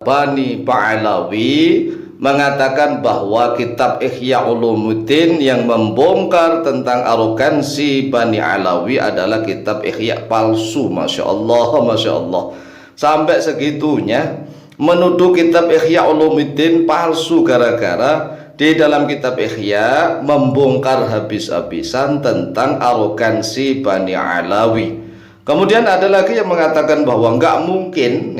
Bani Ba'alawi mengatakan bahwa kitab Ihya Ulumuddin yang membongkar tentang arogansi Bani Alawi adalah kitab Ihya palsu. Masya Allah, Masya Allah. Sampai segitunya menuduh kitab Ihya Ulumuddin palsu gara-gara di dalam kitab Ihya membongkar habis-habisan tentang arogansi Bani Alawi. Kemudian ada lagi yang mengatakan bahwa nggak mungkin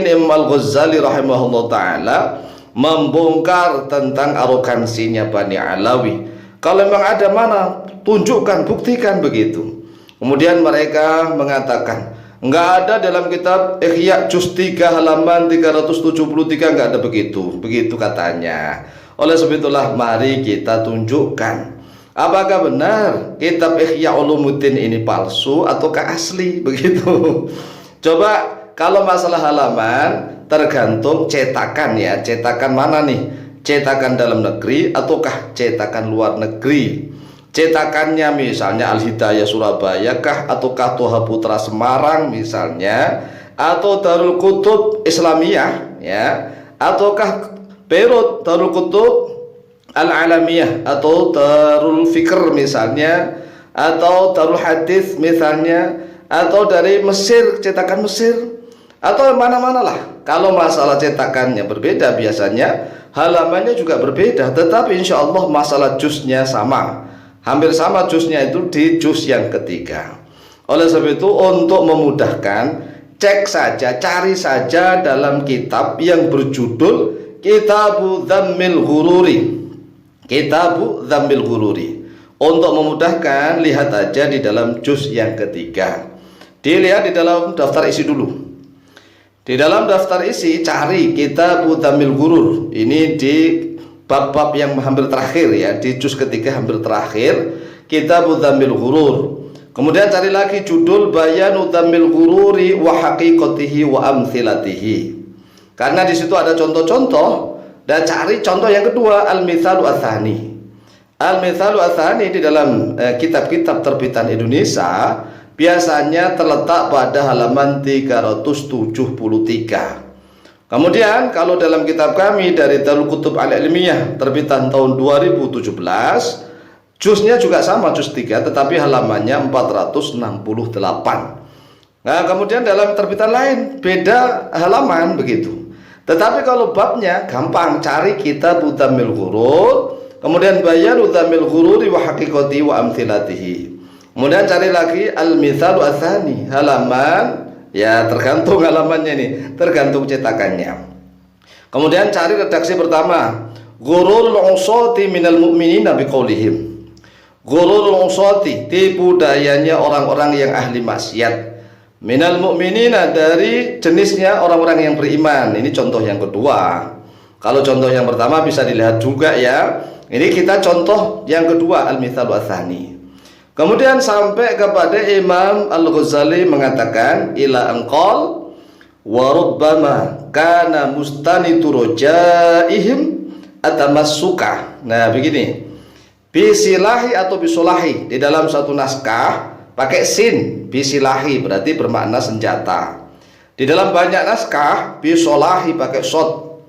Imam Al-Ghazali rahimahullah ta'ala membongkar tentang arogansinya Bani Alawi. Kalau memang ada, mana tunjukkan, buktikan, begitu. Kemudian mereka mengatakan nggak ada dalam kitab Ihya juz 3 halaman 373, nggak ada begitu katanya. Oleh sebab itulah mari kita tunjukkan apakah benar kitab Ihya Ulumuddin ini palsu ataukah asli, begitu. Coba kalau masalah halaman tergantung cetakan ya, cetakan mana nih? Cetakan dalam negeri ataukah cetakan luar negeri? Cetakannya misalnya Al-Hidayah Surabaya kah, ataukah Toha Putra Semarang misalnya, atau Darul Kutub Islamiyah ya, ataukah Beirut Darul Kutub Al-Alamiyah, atau Darul Fikr misalnya, atau Darul Hadis misalnya, atau dari Mesir, cetakan Mesir, atau mana-mana lah. Kalau masalah cetakannya berbeda, biasanya halamannya juga berbeda, tetapi insya Allah masalah juznya sama, hampir sama juznya itu di juz yang ketiga. Oleh sebab itu untuk memudahkan, cek saja, cari saja dalam kitab yang berjudul Kitabu Dhammil Ghururi, Kitabu Dhammil Ghururi. Untuk memudahkan, lihat aja di dalam juz yang ketiga. Dilihat di dalam daftar isi dulu. Di dalam daftar isi cari Kitabu Dhammil Ghurur. Ini di bab-bab yang hampir terakhir ya, di juz ketiga hampir terakhir, Kitabu Dhammil Ghurur. Kemudian cari lagi judul Bayanu Dhammil Ghururi wa haqiqatihi wa amthilatihi. Karena di situ ada contoh-contoh. Dan cari contoh yang kedua, Al-Mithalu Ats-Tsani. Al-Mithalu Ats-Tsani di dalam kitab-kitab terbitan Indonesia biasanya terletak pada halaman 373. Kemudian kalau dalam kitab kami dari Darul Kutub Al-Ilmiyah terbitan tahun 2017, juznya juga sama, juz 3, tetapi halamannya 468. Nah, kemudian dalam terbitan lain beda halaman, begitu. Tetapi kalau babnya gampang, cari Kitabu Dhammil Ghurur, kemudian Bayanu Dhammil Ghururi wa haqiqati wa amthilatihi. Kemudian cari lagi Al-Mithalu Ats-Tsani, halaman ya, tergantung halamannya nih, tergantung cetakannya. Kemudian cari redaksi pertama, Ghururul Usati minal mu'minina biqaulihim. Ghururul Usati, tipu dayanya orang-orang yang ahli maksiat, minal mu'minina, dari jenisnya orang-orang yang beriman. Ini contoh yang kedua. Kalau contoh yang pertama bisa dilihat juga ya. Ini kita contoh yang kedua, Al-Mithalu Ats-Tsani. Kemudian sampai kepada Imam Al-Ghazali mengatakan ila anqal wa rubbama kana mustanitu rojaihim atamassuka. Nah begini, bisilahi atau bisolahi, di dalam satu naskah pakai sin, bisilahi berarti bermakna senjata. Di dalam banyak naskah bisolahi pakai sod,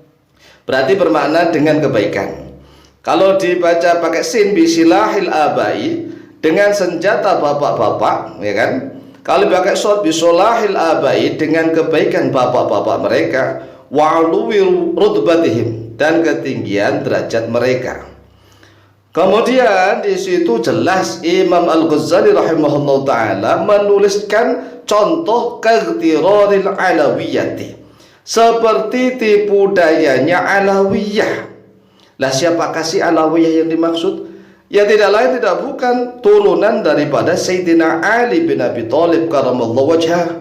berarti bermakna dengan kebaikan. Kalau dibaca pakai sin, bisilahil abai, dengan senjata bapak-bapak, ya kan? Kalau pakai sod, bisolahil abai, dengan kebaikan bapak-bapak mereka, wa'luwi rutbatihim, dan ketinggian derajat mereka. Kemudian di situ jelas Imam Al-Ghazali rahimahullah ta'ala menuliskan contoh keghtiraril alawiyati, seperti tipu dayanya Alawiyah. Lah siapakah si Alawiyah yang dimaksud? Ya tidak lain tidak bukan turunan daripada Sayyidina Ali bin Abi Thalib karamallahu wajhah.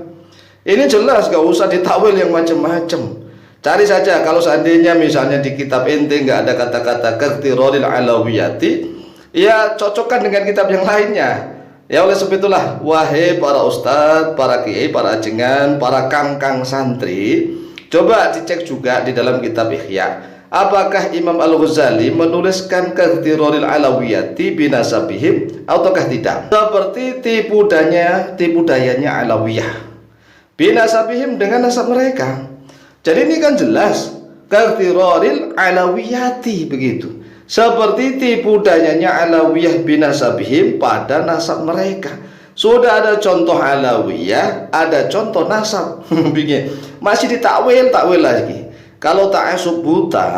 Ini jelas, gak usah ditakwil yang macam-macam. Cari saja, kalau seandainya misalnya di kitab ente nggak ada kata-kata keghtiraril alawiyati, ya cocokkan dengan kitab yang lainnya. Ya oleh sebab itulah, wahai para ustadz, para kiai, para ajengan, para kangkang santri, coba dicek juga di dalam kitab Ihya, apakah Imam Al-Ghazali menuliskan keghtiraril alawiyati binasabihim ataukah tidak, seperti tipu dayanya Alawiyah binasabihim, dengan nasab mereka. Jadi ini kan jelas kaghtiraril alawiyati begitu. Seperti tipu dayanya Alawiyah binasabihim pada nasab mereka. Sudah ada contoh Alawiyah, ada contoh nasab. Masih ditakwil lagi. Kalau ta'assub buta,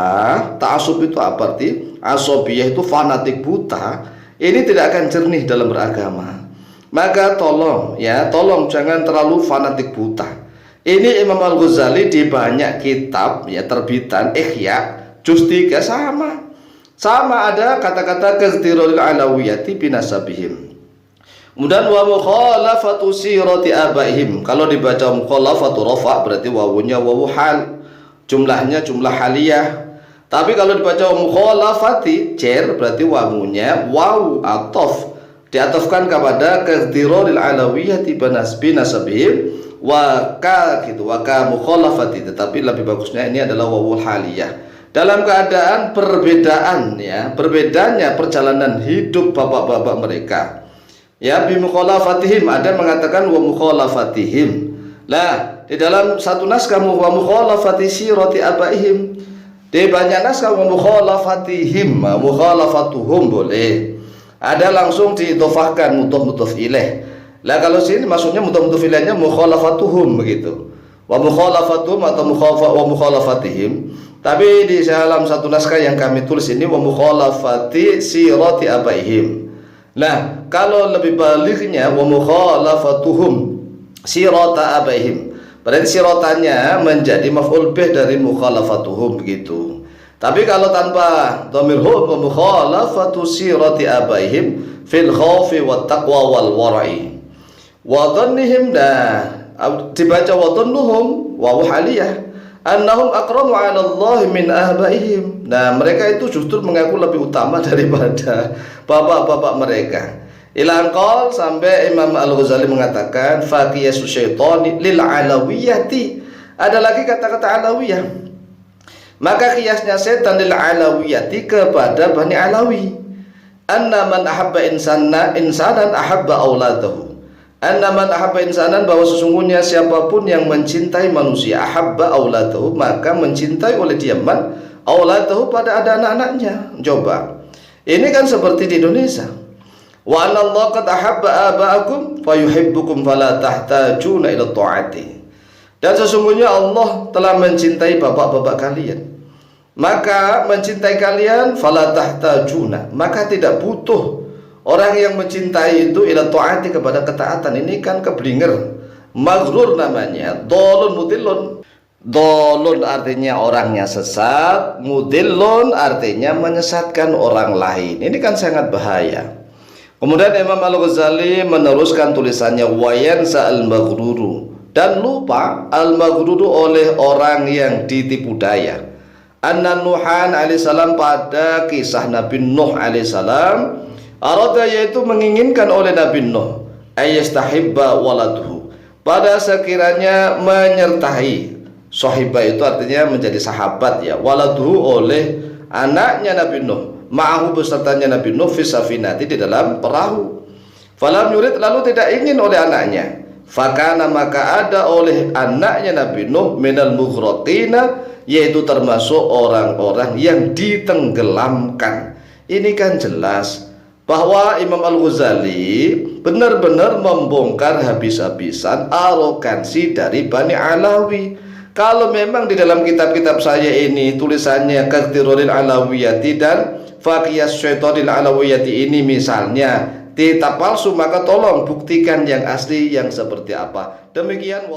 ta'assub itu apa arti? Asobiyah itu fanatik buta. Ini tidak akan jernih dalam beragama. Maka tolong jangan terlalu fanatik buta. Ini Imam Al-Ghazali di banyak kitab ya terbitan Ihya juz 3 sama ada kata-kata kaghtiraril alawiyati binasabihim. Kemudian wa mukhalafatu sirati abaihim. Kalau dibaca mukhalafatu rafa berarti wawunya wawu hal, jumlahnya jumlah haliyah. Tapi kalau dibaca mukhalafati jar berarti wawunya wawu atof, diatofkan kepada kaghtiraril alawiyati binasabihim wa ka mukhalafati, tetapi lebih bagusnya ini adalah wawul haliyah. Dalam keadaan berbedanya perjalanan hidup bapak-bapak mereka. Ya, bi mukhalafatihim, ada mengatakan wa mukhalafatihim. Lah, di dalam satu naskah wa mukhalafati sirati abaihim. Di banyak naskah wa mukhalafatihim, mukhalafatuhum boleh. Ada langsung diidhofahkan mudhof ilaih. Lah kalau sini maksudnya mudhof ilaihnya mukhalafatuhum begitu. Wa mukhalafatuhum atau wa mukhalafatihim. Tapi di dalam satu naskah yang kami tulis ini wa mukhalafati sirati abaihim. Nah, kalau lebih baliknya wa mukhalafatuhum sirata abaihim, berarti sirotannya menjadi maf'ul bih dari mukhalafatuhum begitu. Tapi kalau tanpa dhamir hum wa mukhalafatu sirati abaihim fil khaufi wat taqwa wal wara'i wa dhannihim, dibaca wa dhannuhum wa haliyah annahum aqramu 'ala Allah min abaihim. Nah, mereka itu justru mengaku lebih utama daripada bapak-bapak mereka. Ilan qol, sampai Imam Al-Ghazali mengatakan faqiyasu syaitani lil alawiyati. Ada lagi kata-kata alawiyah. Maka kiasnya setan lil alawiyati kepada Bani Alawi. Anna man ahabba insanan ahabba auladahu. Annaman ahabba insanan, bahwa sesungguhnya siapapun yang mencintai manusia ahabba auladahu, maka mencintai oleh dia man auladahu pada ada anak-anaknya. Coba, ini kan seperti di Indonesia. Wa anna Allah qad ahabba aba'akum fayuhibbukum fala tahtajuna ila ta'ati. Dan sesungguhnya Allah telah mencintai bapak-bapak kalian, maka mencintai kalian fala tahtajuna, maka tidak butuh orang yang mencintai itu ila ta'ati, kepada ketaatan. Ini kan keblinger, maghrur namanya, dolun mudillun. Dolun artinya orangnya sesat, mudillun artinya menyesatkan orang lain. Ini kan sangat bahaya. Kemudian Imam Al-Ghazali meneruskan tulisannya wayansa al-maghruru, dan lupa al-maghruru oleh orang yang ditipu daya. Anna Nuhan alaihissalam, pada kisah Nabi Nuh alaihissalam, arada, yaitu menginginkan oleh Nabi Nuh, ayastahibba waladuhu, pada sekiranya menyertai, sahibah itu artinya menjadi sahabat ya, waladuhu oleh anaknya Nabi Nuh, ma'ahu besertanya Nabi Nuh fi safinati, di dalam perahu. Falam yurid, lalu tidak ingin oleh anaknya. Fakana, maka ada oleh anaknya Nabi Nuh minal mughraqina, yaitu termasuk orang-orang yang ditenggelamkan. Ini kan jelas bahwa Imam Al-Ghazali benar-benar membongkar habis-habisan arogansi dari Bani Alawi. Kalau memang di dalam kitab-kitab saya ini tulisannya kaghtiraril alawiyati dan faqiyas syaitanil alawiyati ini misalnya tidak palsu, maka tolong buktikan yang asli yang seperti apa. Demikian.